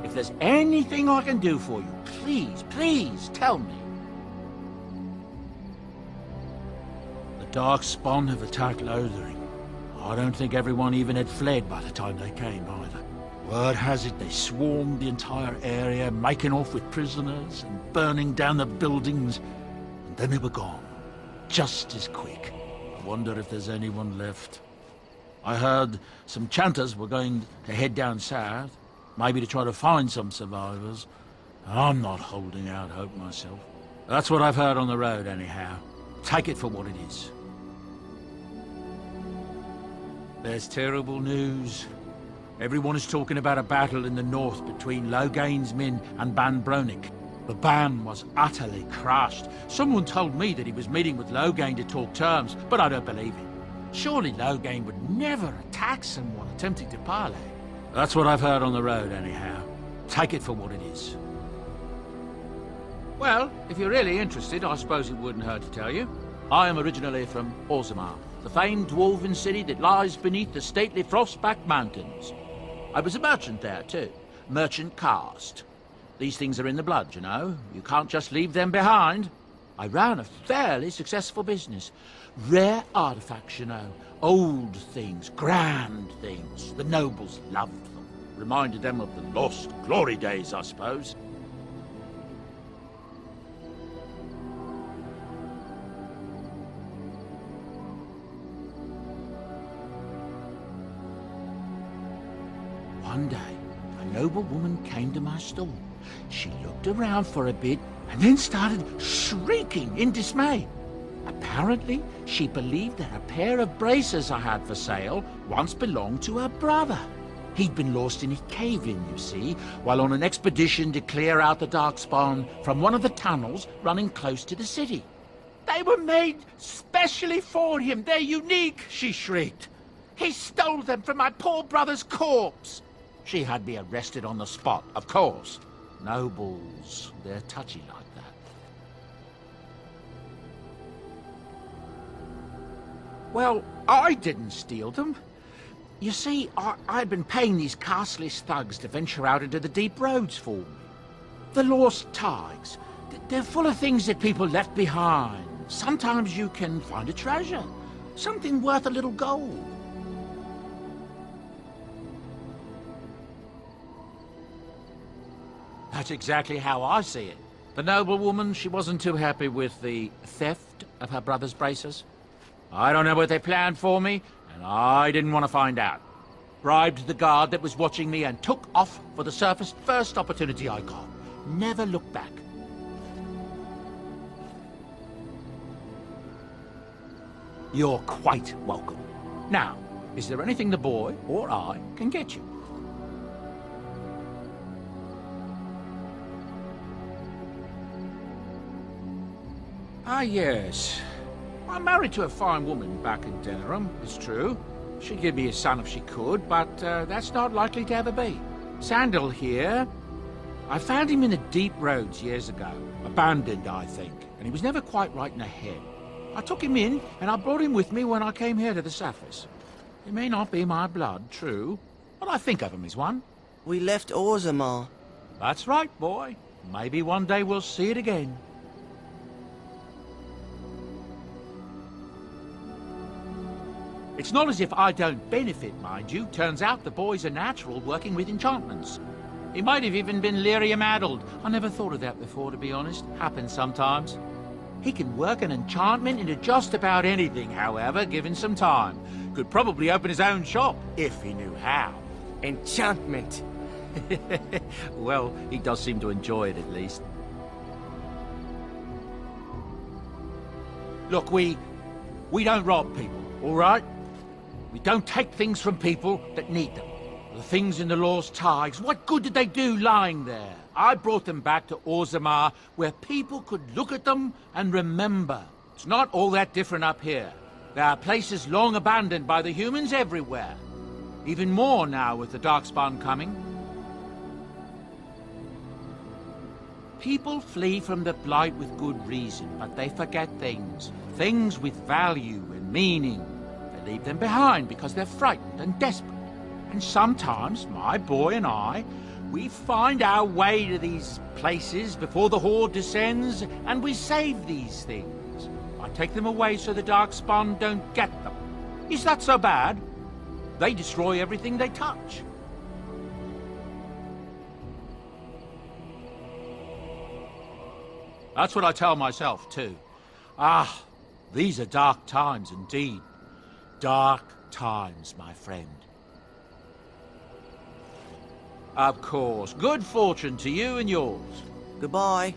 If there's anything I can do for you, please, please tell me. The Darkspawn have attacked Lothering. I don't think everyone even had fled by the time they came either. Word has it they swarmed the entire area, making off with prisoners and burning down the buildings. And then they were gone. Just as quick. I wonder if there's anyone left. I heard some chanters were going to head down south, maybe to try to find some survivors. I'm not holding out hope myself. That's what I've heard on the road anyhow. Take it for what it is. There's terrible news. Everyone is talking about a battle in the north between Logain's men and Ban Bronik. The Ban was utterly crushed. Someone told me that he was meeting with Logain to talk terms, but I don't believe it. Surely Logain would never attack someone attempting to parley. That's what I've heard on the road anyhow. Take it for what it is. Well, if you're really interested, I suppose it wouldn't hurt to tell you. I am originally from Orzammar, the famed dwarven city that lies beneath the stately Frostback Mountains. I was a merchant there, too. Merchant caste. These things are in the blood, you know. You can't just leave them behind. I ran a fairly successful business. Rare artifacts, you know. Old things, grand things. The nobles loved them. Reminded them of the lost glory days, I suppose. One day, a noble woman came to my stall. She looked around for a bit and then started shrieking in dismay. Apparently, she believed that a pair of braces I had for sale once belonged to her brother. He'd been lost in a cave-in, you see, while on an expedition to clear out the Darkspawn from one of the tunnels running close to the city. They were made specially for him. They're unique, she shrieked. He stole them from my poor brother's corpse. She had me arrested on the spot, of course. Nobles, they're touchy like that. Well, I didn't steal them. You see, I'd been paying these castless thugs to venture out into the deep roads for me. The lost tigers, they're full of things that people left behind. Sometimes you can find a treasure, something worth a little gold. That's exactly how I see it. The noblewoman, she wasn't too happy with the theft of her brother's braces. I don't know what they planned for me, and I didn't want to find out. Bribed the guard that was watching me and took off for the surface first opportunity I got. Never looked back. You're quite welcome. Now, is there anything the boy or I can get you? Ah, yes. I'm married to a fine woman back in Denerim, it's true. She'd give me a son if she could, but that's not likely to ever be. Sandal here. I found him in the deep roads years ago. Abandoned, I think, and he was never quite right in the head. I took him in, and I brought him with me when I came here to the surface. He may not be my blood, true, but I think of him as one. We left Orzammar. That's right, boy. Maybe one day we'll see it again. It's not as if I don't benefit, mind you. Turns out the boy's a natural working with enchantments. He might have even been lyrium-addled. I never thought of that before, to be honest. Happens sometimes. He can work an enchantment into just about anything, however, given some time. Could probably open his own shop, if he knew how. Enchantment. Well, he does seem to enjoy it, at least. Look, we don't rob people, all right? We don't take things from people that need them. The things in the lost tigers, what good did they do lying there? I brought them back to Orzammar, where people could look at them and remember. It's not all that different up here. There are places long abandoned by the humans everywhere. Even more now with the Darkspawn coming. People flee from the Blight with good reason, but they forget things. Things with value and meaning. They leave them behind because they're frightened and desperate. And sometimes, my boy and I, We find our way to these places before the Horde descends, and we save these things. I take them away so the Darkspawn don't get them. Is that so bad? They destroy everything they touch. That's what I tell myself, too. Ah, these are dark times indeed. Dark times, my friend. Of course. Good fortune to you and yours. Goodbye.